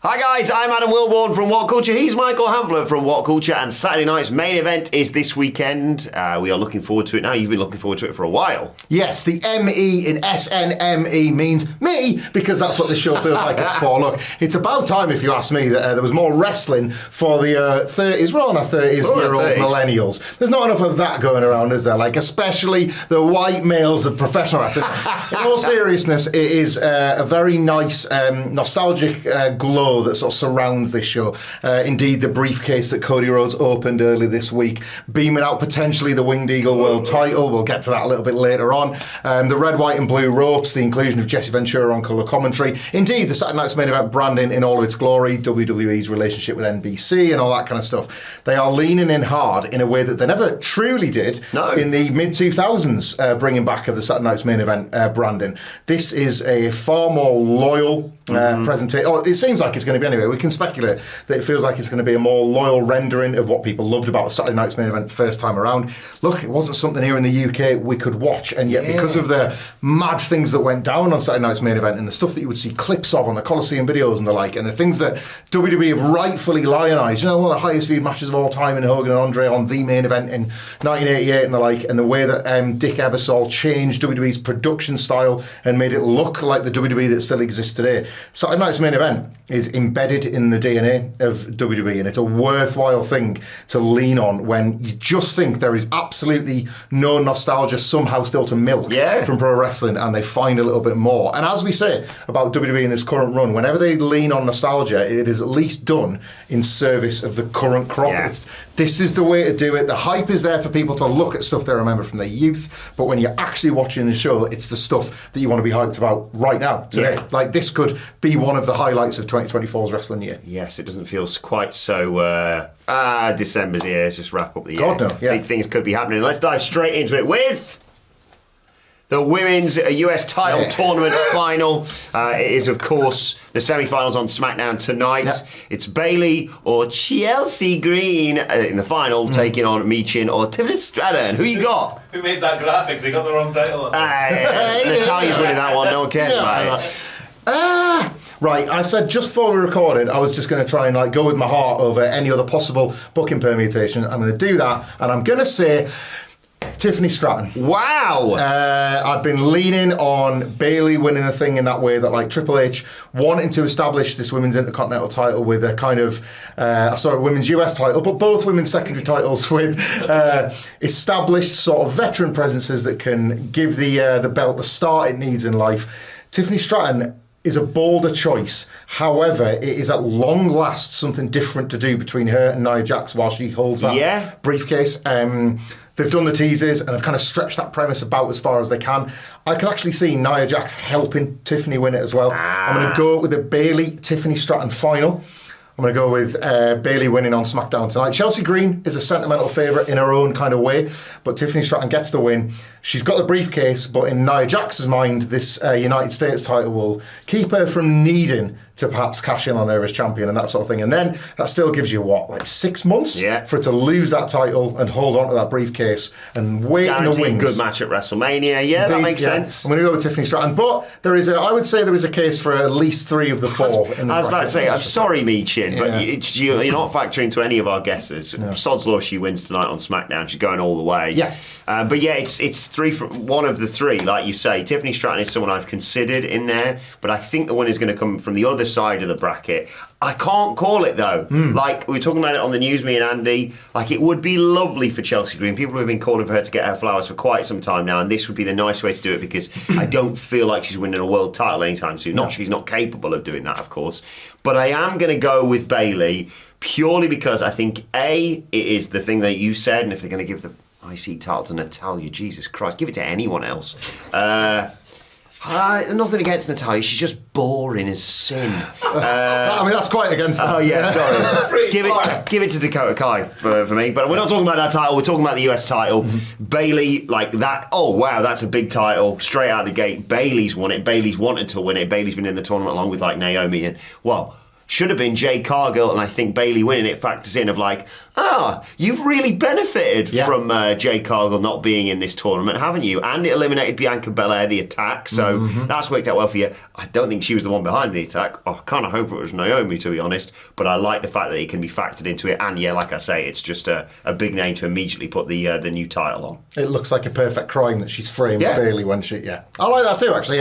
Hi guys, I'm Adam Wilborn from WhatCulture. He's Michael Hamfler from WhatCulture, and Saturday night's main event is this weekend. We are looking forward to it now. You've been looking forward to it for a while. Yes, the M-E in SNME means me, because that's what this show feels like it's for. Look, it's about time, if you ask me, that there was more wrestling for the 30s. We're all in our 30s-year-old millennials. There's not enough of that going around, is there? Like, especially the white males of professional wrestling. In all seriousness, it is a very nice, nostalgic glow that sort of surrounds this show. Indeed, the briefcase that Cody Rhodes opened early this week, beaming out potentially the Winged Eagle World title. We'll get to that a little bit later on. The red, white and blue ropes, the inclusion of Jesse Ventura on colour commentary. Indeed, the Saturday night's main event branding in all of its glory, WWE's relationship with NBC and all that kind of stuff. They are leaning in hard in a way that they never truly did in the mid-2000s, bringing back of the Saturday night's main event branding. This is a far more loyal presentation. Oh, it seems like it's going to be anyway. We can speculate that it feels like it's going to be a more loyal rendering of what people loved about Saturday night's main event first time around. Look, it wasn't something here in the UK we could watch, and yet because of the mad things that went down on Saturday night's main event and the stuff that you would see clips of on the Coliseum videos and the like, and the things that WWE have rightfully lionised, you know, one of the highest viewed matches of all time in Hogan and Andre on the main event in 1988 and the like, and the way that Dick Ebersol changed WWE's production style and made it look like the WWE that still exists today. Saturday night's main event is embedded in the DNA of WWE, and it's a worthwhile thing to lean on when you just think there is absolutely no nostalgia somehow still to milk from pro wrestling, and they find a little bit more. And as we say about WWE in this current run, whenever they lean on nostalgia, it is at least done in service of the current crop. This is the way to do it. The hype is there for people to look at stuff they remember from their youth, but when you're actually watching the show, it's the stuff that you want to be hyped about right now, today. Like, this could be one of the highlights of 2024's wrestling year. Yes, it doesn't feel quite so December's here. Let's just wrap up the year. God, no. Big things could be happening. Let's dive straight into it with the women's US title tournament final. It is, of course, the semi-finals on SmackDown tonight. It's Bayley or Chelsea Green in the final, taking on Michin or Tiffany Stratton. Who you got? Who made that graphic? They got the wrong title. Natalia's winning that one. No one cares about it. Right, I said just before we recorded, I was just going to try and go with my heart over any other possible booking permutation. I'm going to do that, and I'm going to say Tiffany Stratton. Wow! I'd been leaning on Bayley winning a thing in that way, that like Triple H wanting to establish this women's Intercontinental title with a kind of, women's US title, but both women's secondary titles with established sort of veteran presences that can give the belt the start it needs in life. Tiffany Stratton is a bolder choice. However, it is at long last something different to do between her and Nia Jax while she holds that briefcase. They've done the teasers and they've kind of stretched that premise about as far as they can. I can actually see Nia Jax helping Tiffany win it as well. I'm going to go with the Bayley-Tiffany Stratton final. I'm going to go with Bayley winning on SmackDown tonight. Chelsea Green is a sentimental favourite in her own kind of way, but Tiffany Stratton gets the win. She's got the briefcase, but in Nia Jax's mind, this United States title will keep her from needing to perhaps cash in on her as champion and that sort of thing. And then that still gives you, 6 months for her to lose that title and hold on to that briefcase and wait in the wings. Good match at WrestleMania. Yeah, that makes sense. I'm going to go with Tiffany Stratton. But I would say there is a case for at least 3 of the 4 in the I was about to say, I'm sorry, Michin, but you're not factoring into any of our guesses. No. Sod's law, she wins tonight on SmackDown. She's going all the way. Yeah. But it's 3 from one of the 3, like you say. Tiffany Stratton is someone I've considered in there, but I think the one is going to come from the other side of the bracket. I can't call it though. Like, we were talking about it on the news, me and Andy. Like, it would be lovely for Chelsea Green. People have been calling for her to get her flowers for quite some time now, and this would be the nice way to do it, because I don't feel like she's winning a world title anytime soon. She's not capable of doing that, of course. But I am going to go with Bayley purely because I think it is the thing that you said, and if they're going to give the IC title to Natalya, Jesus Christ, give it to anyone else. Nothing against Natalya, she's just boring as sin. That's quite against her. Oh yeah, sorry. give it to Dakota Kai for me. But we're not talking about that title, we're talking about the US title. Bayley, like that, oh wow, that's a big title. Straight out of the gate, Bayley's won it, Bayley's wanted to win it, Bayley's been in the tournament along with like Naomi and, well, should have been Jade Cargill, and I think Bayley winning it factors in of like, you've really benefited from Jade Cargill not being in this tournament, haven't you? And it eliminated Bianca Belair, the attack, so that's worked out well for you. I don't think she was the one behind the attack. I kind of hope it was Naomi, to be honest, but I like the fact that it can be factored into it, and yeah, like I say, it's just a big name to immediately put the new title on. It looks like a perfect crime that she's framed Bayley when she, I like that too, actually,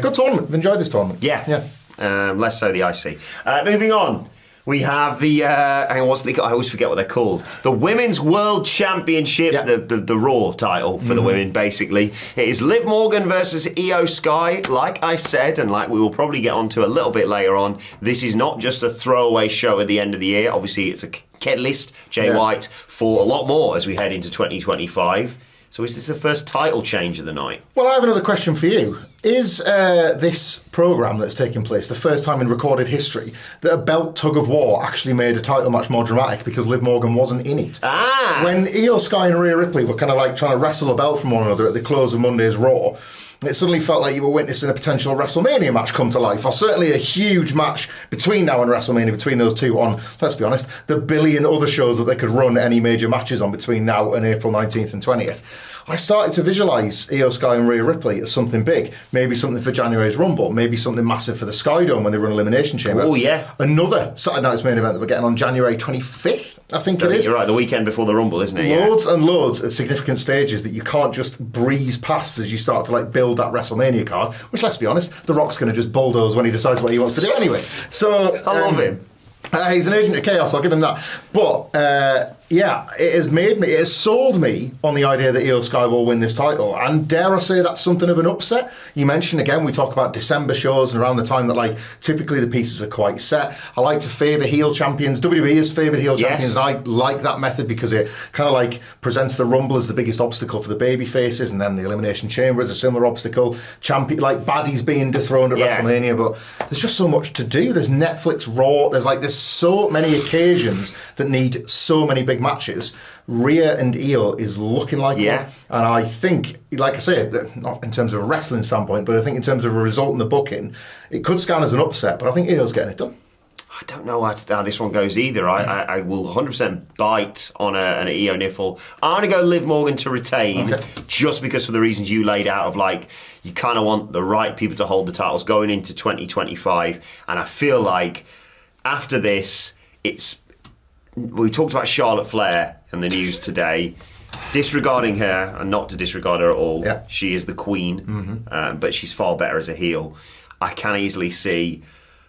good tournament. I've enjoyed this tournament. Yeah. Less so the IC. Moving on, we have the I always forget what they're called. The Women's World Championship, the Raw title for the women, basically. It is Liv Morgan versus Io Sky. Like I said, and like we will probably get onto a little bit later on, this is not just a throwaway show at the end of the year. Obviously, it's a catalyst, Jay White, for a lot more as we head into 2025. So is this the first title change of the night? Well, I have another question for you. Is this programme that's taking place the first time in recorded history that a belt tug of war actually made a title match more dramatic because Liv Morgan wasn't in it? When Io Sky and Rhea Ripley were kind of like trying to wrestle a belt from one another at the close of Monday's Raw, it suddenly felt like you were witnessing a potential WrestleMania match come to life, or certainly a huge match between now and WrestleMania between those two on, let's be honest, the billion other shows that they could run any major matches on between now and April 19th and 20th. I started to visualise Io Sky and Rhea Ripley as something big, maybe something for January's Rumble, maybe something massive for the Sky Dome when they run Elimination Chamber. Oh, yeah. Another Saturday Night's Main Event that we're getting on January 25th. I think it is. You're right, the weekend before the Rumble, isn't it? Loads and loads of significant stages that you can't just breeze past as you start to like build that WrestleMania card, which, let's be honest, The Rock's going to just bulldoze when he decides what he wants to do anyway. So I love him. He's an agent of chaos, I'll give him that. But it has sold me on the idea that Io Sky will win this title, and dare I say that's something of an upset. You mentioned again, we talk about December shows and around the time that like typically the pieces are quite set. I like to favour heel champions. WWE has favoured heel champions. I like that method because it kind of like presents the Rumble as the biggest obstacle for the baby faces, and then the Elimination Chamber is a similar obstacle. Like baddies being dethroned at WrestleMania, but there's just so much to do. There's Netflix Raw. There's so many occasions that need so many big matches. Rhea and Io is looking like one. And I think, like I say, not in terms of a wrestling standpoint, but I think in terms of a result in the booking, it could scan as an upset, but I think Io's getting it done. I don't know how this one goes either. I will 100% bite on an Io niffle. I'm going to go Liv Morgan to retain, just because for the reasons you laid out of like, you kind of want the right people to hold the titles going into 2025. And I feel like after this, we talked about Charlotte Flair in the news today. Disregarding her, and not to disregard her at all, she is the queen, but she's far better as a heel. I can easily see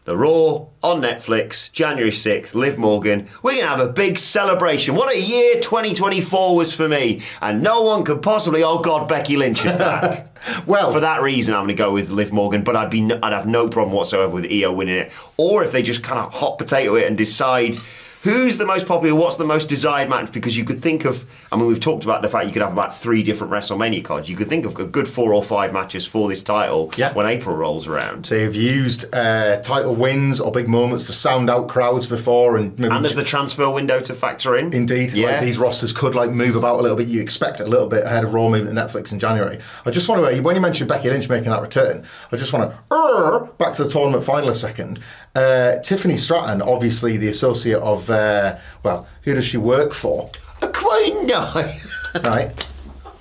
the Raw on Netflix, January 6th, Liv Morgan. We're going to have a big celebration. What a year 2024 was for me. And no one could possibly, oh God, Becky Lynch is back. Well, for that reason, I'm going to go with Liv Morgan, but I'd have no problem whatsoever with Io winning it. Or if they just kind of hot potato it and decide who's the most popular, what's the most desired match? Because you could think of, I mean, we've talked about the fact you could have about 3 different WrestleMania cards. You could think of a good 4 or 5 matches for this title when April rolls around. They've used title wins or big moments to sound out crowds before. And there's the transfer window to factor in. Indeed. Yeah. Like, these rosters could like move about a little bit. You expect it a little bit ahead of Raw moving to Netflix in January. I just want to, when you mentioned Becky Lynch making that return, I just want to, back to the tournament final a second. Tiffany Stratton, obviously the associate of, who does she work for? A queen, no. Right.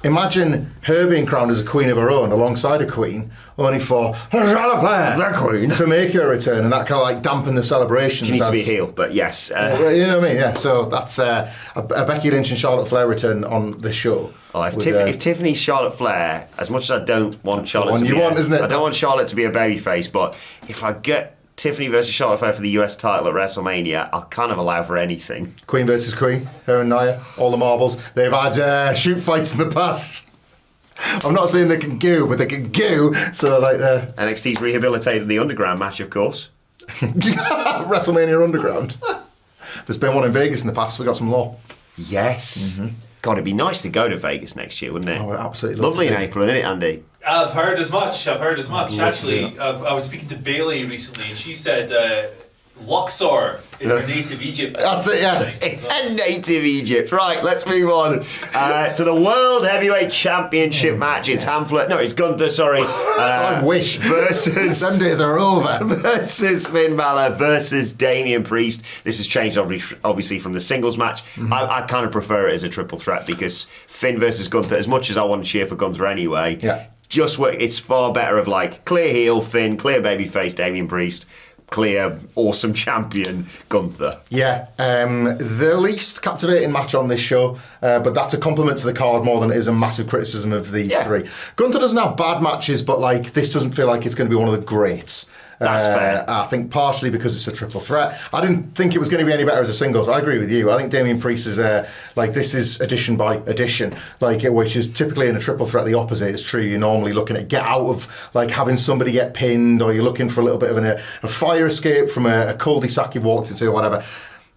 Imagine her being crowned as a queen of her own alongside a queen, only for Charlotte Flair, the queen, to make her return, and that kind of like dampen the celebration. She needs to be a heel, but yes. You know what I mean? Yeah. So that's a Becky Lynch and Charlotte Flair return on the show. Oh, if Tiffany's Charlotte Flair, as much as I don't want Charlotte to be I don't want Charlotte to be a babyface, but if I get Tiffany versus Charlotte Flair for the US title at WrestleMania, I'll kind of allow for anything. Queen versus Queen, her and Nia, all the marbles. They've had shoot fights in the past. I'm not saying they can go, but they can go. So like NXT's rehabilitated the Underground match, of course. WrestleMania Underground. There's been one in Vegas in the past. We got some law. Yes. God, it'd be nice to go to Vegas next year, wouldn't it? Oh, absolutely. Lovely in April, isn't it, Andy? I've heard as much. Actually, I was speaking to Bayley recently, and she said Luxor in your native Egypt. That's it, yeah. And native Egypt. Right, let's move on to the World Heavyweight Championship match. It's it's Gunther, sorry. I wish. Versus... Them days are over. Versus Finn Balor versus Damian Priest. This has changed, obviously, from the singles match. I kind of prefer it as a triple threat because Finn versus Gunther, as much as I want to cheer for Gunther anyway, it's far better of like clear heel Finn, clear babyface Damian Priest, clear awesome champion Gunther. Yeah, the least captivating match on this show, but that's a compliment to the card more than it is a massive criticism of these three. Gunther doesn't have bad matches, but like this doesn't feel like it's going to be one of the greats. That's fair. I think partially because it's a triple threat. I didn't think it was going to be any better as a singles. I agree with you. I think Damian Priest is this is addition by addition, which is typically in a triple threat the opposite is true. You're normally looking to get out of like having somebody get pinned, or you're looking for a little bit of a fire escape from a cul-de-sac you've walked into or whatever.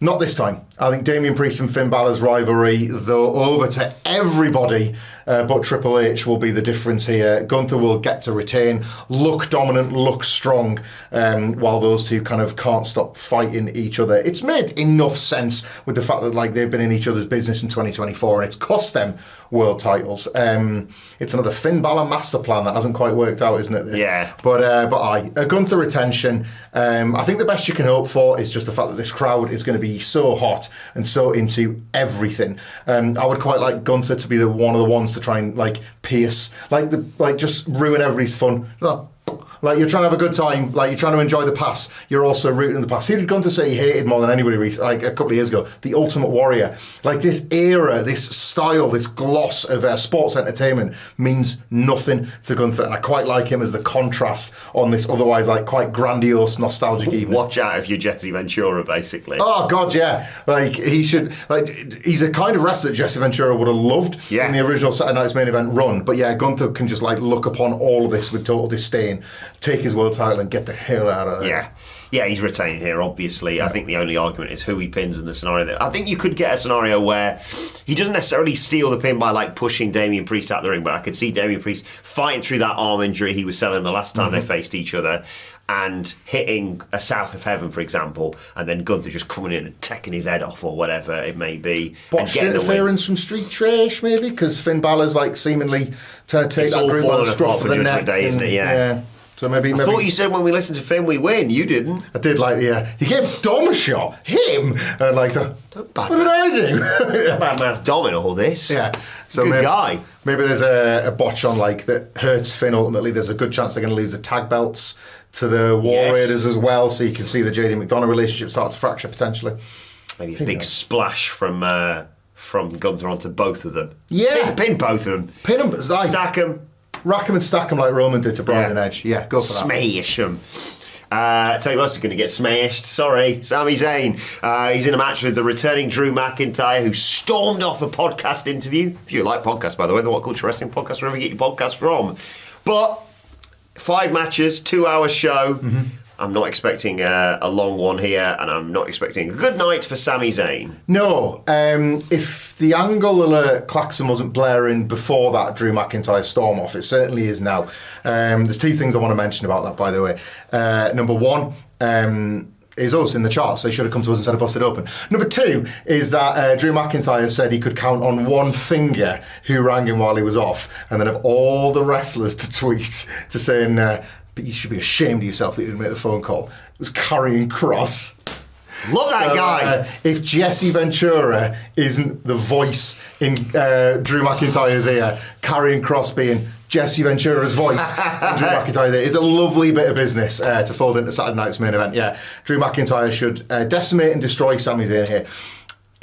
Not this time. I think Damian Priest and Finn Balor's rivalry, though over to everybody but Triple H, will be the difference here. Gunther will get to retain, look dominant, look strong, while those two kind of can't stop fighting each other. It's made enough sense with the fact that like they've been in each other's business in 2024 and it's cost them world titles. It's another Finn Balor master plan that hasn't quite worked out, isn't it? This? Yeah. But a Gunther retention. I think the best you can hope for is just the fact that this crowd is going to be so hot and so into everything. I would quite like Gunther to be one of the ones to try and like pierce, just ruin everybody's fun. Like you're trying to have a good time, like you're trying to enjoy the past, you're also rooting in the past. Who did Gunther say he hated more than anybody like a couple of years ago? The Ultimate Warrior. Like this era, this style, this gloss of sports entertainment means nothing to Gunther, and I quite like him as the contrast on this otherwise like quite grandiose, nostalgic evening. Watch out if you're Jesse Ventura, basically. Oh God, yeah. Like he should. Like he's a kind of wrestler that Jesse Ventura would have loved in the original Saturday Night's Main Event run. But yeah, Gunther can just like look upon all of this with total disdain, take his world title and get the hell out of there. Yeah, he's retaining here, obviously. Yeah. I think the only argument is who he pins in the scenario. I think you could get a scenario where he doesn't necessarily steal the pin by like pushing Damian Priest out the ring, but I could see Damian Priest fighting through that arm injury he was selling the last time they faced each other and hitting a South of Heaven, for example, and then Gunther just coming in and taking his head off or whatever it may be. Botched interference from Street Trash, maybe, because Finn Balor's like seemingly trying to take that group on the scruff of the neck. Day, isn't it? Yeah. So maybe. I thought you said when we listened to Finn we win. You didn't. I did like he gave Dom a shot. Him. And like what did I do? Badmouth Dom in all this. Yeah. So good guy. Maybe there's a botch on like that hurts Finn ultimately. There's a good chance they're going to lose the tag belts to the War Raiders as well. So you can see the JD McDonough relationship start to fracture potentially. Maybe a big splash from Gunther onto both of them. Yeah. Pin both of them. Pin them. Stack them. Rack them and stack them like Roman did to Bryan and Edge. Yeah, go for that. Smash them. Tell you what's going to get smashed. Sorry, Sami Zayn. He's in a match with the returning Drew McIntyre, who stormed off a podcast interview. If you like podcasts, by the way, the WhatCulture Wrestling Podcast, wherever you get your podcast from. But 5 matches, 2-hour show. I'm not expecting a long one here, and I'm not expecting a good night for Sami Zayn. No. If the Angle Alert klaxon wasn't blaring before that Drew McIntyre storm off, it certainly is now. There's 2 things I want to mention about that, by the way. Number 1, is us in the charts, so he should have come to us instead of busted open. Number 2 is that Drew McIntyre said he could count on one finger who rang him while he was off, and then of all the wrestlers to tweet to saying, but you should be ashamed of yourself that you didn't make the phone call. It was Karrion Kross. Love that guy. If Jesse Ventura isn't the voice in Drew McIntyre's ear, Karrion Kross being Jesse Ventura's voice in Drew McIntyre's ear is a lovely bit of business to fold into Saturday Night's Main Event. Yeah, Drew McIntyre should decimate and destroy Sami Zayn here.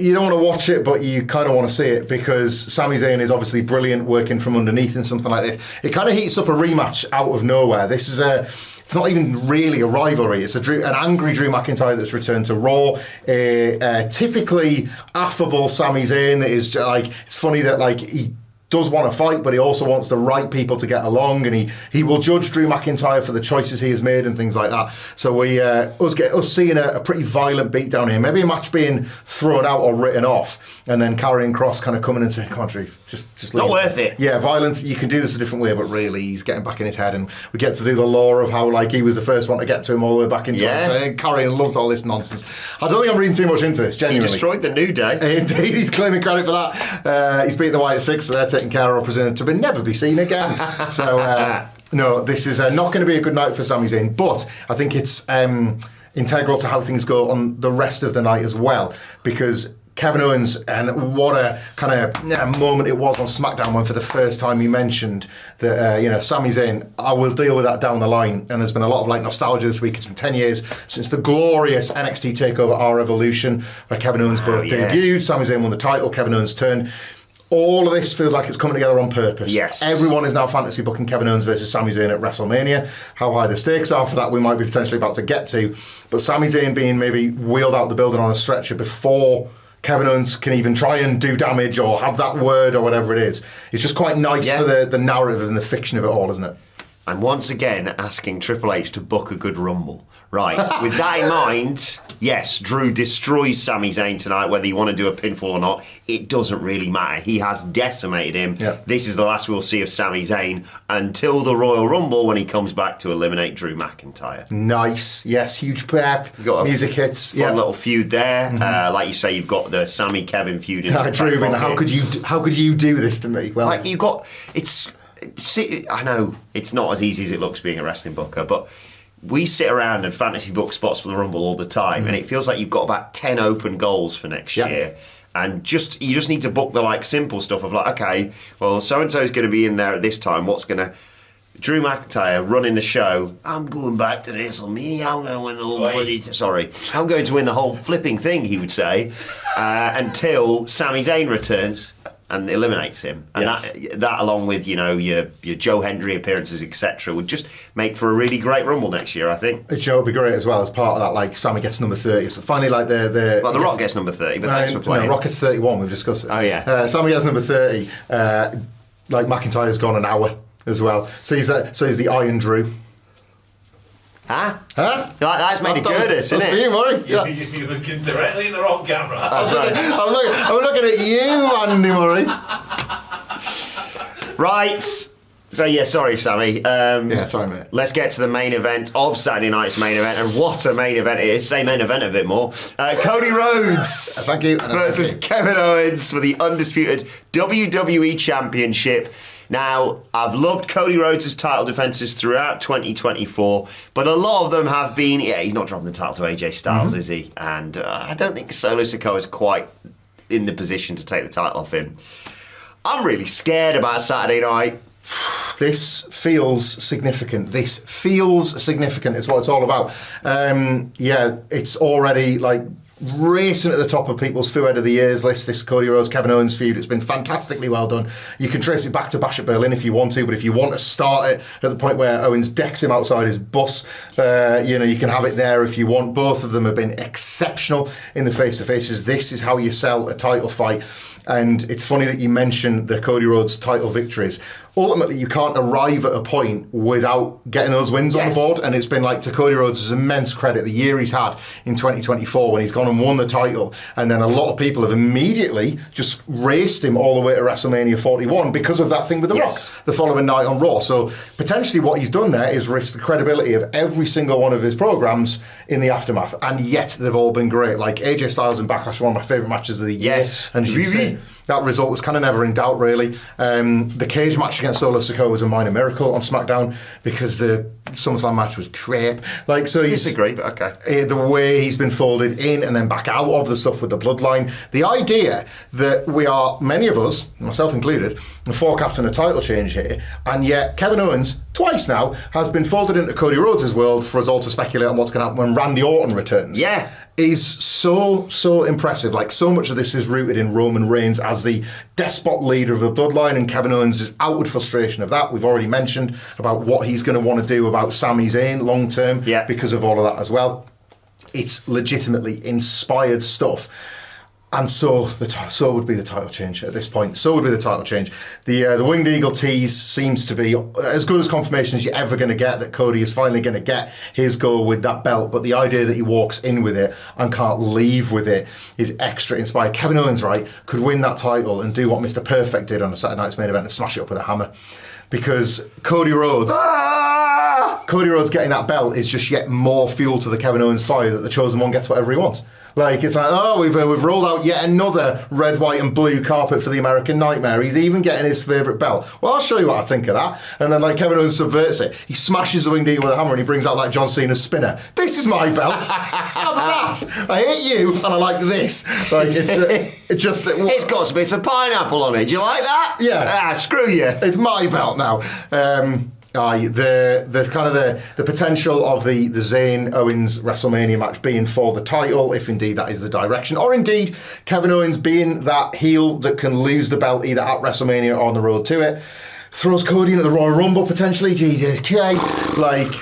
You don't want to watch it, but you kind of want to see it because Sami Zayn is obviously brilliant working from underneath and something like this. It kind of heats up a rematch out of nowhere. This is it's not even really a rivalry. It's an angry Drew McIntyre that's returned to Raw. A typically affable Sami Zayn that is like, it's funny that like he does want to fight, but he also wants the right people to get along, and he will judge Drew McIntyre for the choices he has made and things like that. So we us seeing a pretty violent beatdown here, maybe a match being thrown out or written off, and then Karrion Kross kind of coming and saying, "Come on, Drew, just leave not worth it." Yeah, violence. You can do this a different way, but really, he's getting back in his head, and we get to do the lore of how like he was the first one to get to him all the way back into it. Karrion loves all this nonsense. I don't think I'm reading too much into this. Genuinely, he destroyed the New Day. Indeed, he's claiming credit for that. He's beaten the White Six, so they're taken care of, presumed to never be seen again. So, no, this is not going to be a good night for Sami Zayn, but I think it's integral to how things go on the rest of the night as well, because Kevin Owens, and what a kind of moment it was on SmackDown when for the first time he mentioned that, Sami Zayn, I will deal with that down the line. And there's been a lot of nostalalgia this week. It's been 10 years since the glorious NXT TakeOver Our Evolution, where Kevin Owens debuted, Sami Zayn won the title, Kevin Owens turned. All of this feels like it's coming together on purpose. Yes. Everyone is now fantasy booking Kevin Owens versus Sami Zayn at WrestleMania. How high the stakes are for that we might be potentially about to get to. But Sami Zayn being maybe wheeled out the building on a stretcher before Kevin Owens can even try and do damage or have that word or whatever it is. It's just quite nice for the narrative and the fiction of it all, isn't it? I'm once again asking Triple H to book a good Rumble. Right, with that in mind, yes, Drew destroys Sami Zayn tonight, whether you want to do a pinfall or not, it doesn't really matter. He has decimated him. Yep. This is the last we'll see of Sami Zayn until the Royal Rumble when he comes back to eliminate Drew McIntyre. Nice, yes, huge prep, music hits. Fun little feud there. Mm-hmm. Like you say, you've got the Sami Kevin feud in the Drew, how could you do this to me? Well, I know it's not as easy as it looks being a wrestling booker, but we sit around and fantasy book spots for the Rumble all the time, and it feels like you've got about 10 open goals for next year. And you just need to book the simple stuff of okay, well, so-and-so's going to be in there at this time. Drew McIntyre running the show. I'm going back to WrestleMania. I'm going to win the whole I'm going to win the whole flipping thing, he would say, until Sami Zayn returns and eliminates him. And that along with, your Joe Hendry appearances, etc., would just make for a really great Rumble next year, I think. It would be great as well, as part of that, Sami gets number 30. So finally, The Rock gets number 30, but thanks for playing. No, Rock gets 31, we've discussed it. Oh, yeah. Sami gets number 30. McIntyre's gone an hour as well. So he's the Iron Drew. Huh? That's made it good, isn't it? You, Murray. You're looking directly in the wrong camera. I'm looking at you, Andy Murray. Right. So, sorry, Sami. Sorry, mate. Let's get to the main event of Saturday night's main event, and what a main event it is. Say main event a bit more. Cody Rhodes Thank you. versus Kevin Owens for the Undisputed WWE Championship. Now, I've loved Cody Rhodes' title defences throughout 2024, but a lot of them have been, he's not dropping the title to AJ Styles, is he? And I don't think Solo Sikoa is quite in the position to take the title off him. I'm really scared about Saturday night. This feels significant. It's what it's all about. It's already racing at the top of people's feud of the years list, this Cody Rhodes Kevin Owens feud. It's been fantastically well done. You can trace it back to Bash at Berlin if you want to, but if you want to start it at the point where Owens decks him outside his bus, you can have it there if you want. Both of them have been exceptional in the face-to-faces. This is how you sell a title fight. And it's funny that you mention the Cody Rhodes title victories. Ultimately, you can't arrive at a point without getting those wins on the board. And it's been to Cody Rhodes' immense credit, the year he's had in 2024 when he's gone and won the title. And then a lot of people have immediately just raced him all the way to WrestleMania 41 because of that thing with The Rock the following night on Raw. So potentially what he's done there is risk the credibility of every single one of his programs in the aftermath. And yet they've all been great. AJ Styles and Backlash, one of my favourite matches of the year. Yes. And as you say, that result was kind of never in doubt, really. The cage match against Solo Sikoa was a minor miracle on SmackDown because the SummerSlam match was crap. Disagree, but okay. The way he's been folded in and then back out of the stuff with the bloodline. The idea that we are, many of us, myself included, forecasting a title change here, and yet Kevin Owens, twice now, has been folded into Cody Rhodes' world for us all to speculate on what's going to happen when Randy Orton returns. Yeah. Is so impressive. So much of this is rooted in Roman Reigns as the despot leader of the bloodline, and Kevin Owens' outward frustration of that. We've already mentioned about what he's going to want to do about Sami Zayn long term because of all of that as well. It's legitimately inspired stuff. And so would be the title change at this point. So would be the title change. The Winged Eagle tease seems to be as good as confirmation as you're ever going to get that Cody is finally going to get his goal with that belt. But the idea that he walks in with it and can't leave with it is extra inspired. Kevin Owens, right, could win that title and do what Mr. Perfect did on a Saturday Night's Main Event and smash it up with a hammer. Because Cody Rhodes getting that belt is just yet more fuel to the Kevin Owens fire that the Chosen One gets whatever he wants. Like, it's like, oh, we've rolled out yet another red, white and blue carpet for the American Nightmare. He's even getting his favourite belt. Well, I'll show you what I think of that. And then, like, Kevin Owens subverts it. He smashes the Winged Eagle with a hammer and he brings out, like, John Cena's spinner. This is my belt. How about that? I hate you and I like this. Like, it's just... It's got bits of pineapple on it. Do you like that? Yeah. Screw you. It's my belt now. The potential of the Zayn Owens WrestleMania match being for the title, if indeed that is the direction, or indeed Kevin Owens being that heel that can lose the belt either at WrestleMania or on the road to it, throws Cody into the Royal Rumble potentially. Jesus Christ, like,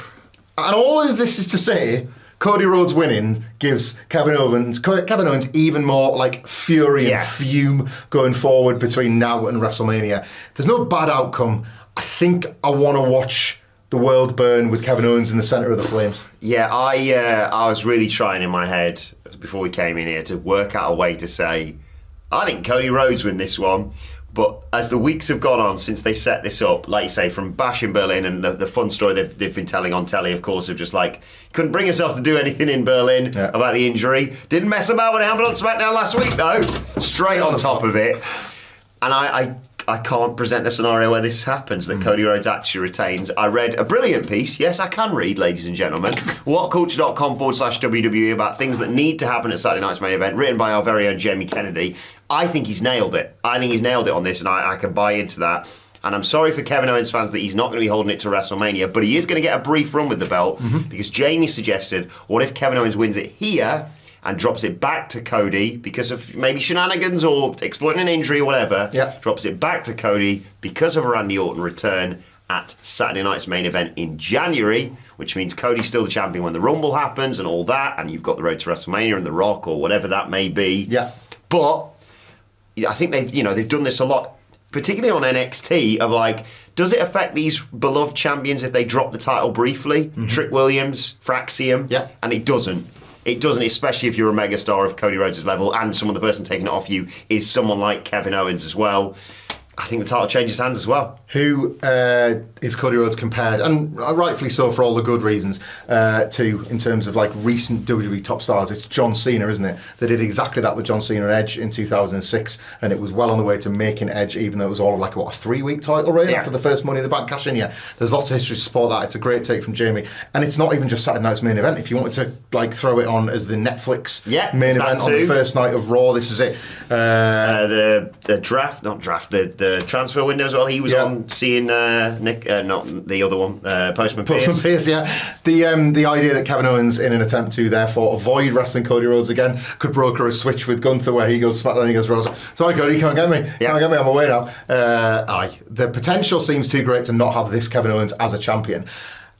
and all of this is to say, Cody Rhodes winning gives Kevin Owens even more like fury and fume going forward between now and WrestleMania. There's no bad outcome. I think I want to watch the world burn with Kevin Owens in the centre of the flames. Yeah, I was really trying in my head before we came in here to work out a way to say, I think Cody Rhodes win this one. But as the weeks have gone on since they set this up, like you say, from Bash in Berlin and the fun story they've been telling on telly, of course, of just like, couldn't bring himself to do anything in Berlin about the injury. Didn't mess about when it happened on SmackDown last week, though. Straight on top of it. And I can't present a scenario where this happens, that Cody Rhodes actually retains. I read a brilliant piece, yes, I can read, ladies and gentlemen, whatculture.com/WWE about things that need to happen at Saturday Night's Main Event, written by our very own Jamie Kennedy. I think he's nailed it. I think he's nailed it on this, and I can buy into that. And I'm sorry for Kevin Owens fans that he's not going to be holding it to WrestleMania, but he is going to get a brief run with the belt, because Jamie suggested, what if Kevin Owens wins it here and drops it back to Cody because of maybe shenanigans or exploiting an injury or whatever, drops it back to Cody because of a Randy Orton return at Saturday Night's Main Event in January, which means Cody's still the champion when the Rumble happens and all that, and you've got the road to WrestleMania and The Rock or whatever that may be. Yeah. But I think they've done this a lot, particularly on NXT, of like, does it affect these beloved champions if they drop the title briefly? Trick Williams, Fraxium, and it doesn't. It doesn't, especially if you're a megastar of Cody Rhodes' level and the person taking it off you is someone like Kevin Owens as well. I think the title changes hands as well. Who is Cody Rhodes compared, and rightfully so for all the good reasons, to in terms of like recent WWE top stars? It's John Cena, isn't it? They did exactly that with John Cena and Edge in 2006, and it was well on the way to making Edge, even though it was all of like, what, a 3-week title reign after the first Money in the Bank cash in. Yeah, there's lots of history to support that. It's a great take from Jamie, and it's not even just Saturday Night's Main Event. If you wanted to like throw it on as the Netflix main event on the first night of Raw, this is it. The transfer window as well. He was on seeing Nick, not the other one, Postman Pierce. Yeah. The idea that Kevin Owens, in an attempt to therefore avoid wrestling Cody Rhodes again, could broker a switch with Gunther where he goes SmackDown and he goes Rhodes. Sorry, Cody, you can't get me. Can't get me. I'm away now. The potential seems too great to not have this Kevin Owens as a champion.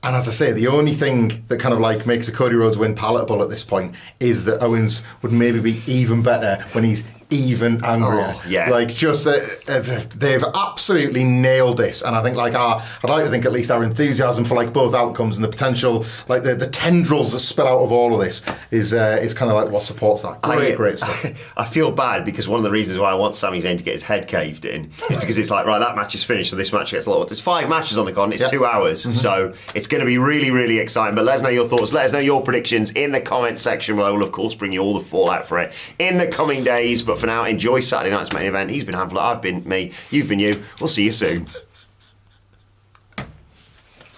And as I say, the only thing that kind of like makes a Cody Rhodes win palatable at this point is that Owens would maybe be even better when he's even angrier. Like, just they've absolutely nailed this, and I think like I'd like to think at least our enthusiasm for like both outcomes and the potential, like the tendrils that spill out of all of this is kind of like what supports that. Great stuff. I feel bad because one of the reasons why I want Sami Zayn to get his head caved in is because it's like, right, that match is finished, so this match gets a lot. There's 5 matches on the con, it's 2 hours, so it's going to be really, really exciting. But let us know your thoughts, let us know your predictions in the comment section, where I will of course bring you all the fallout for it in the coming days. But for now, enjoy Saturday Night's Main Event. He's been Hamflet, I've been me, you've been you. We'll see you soon.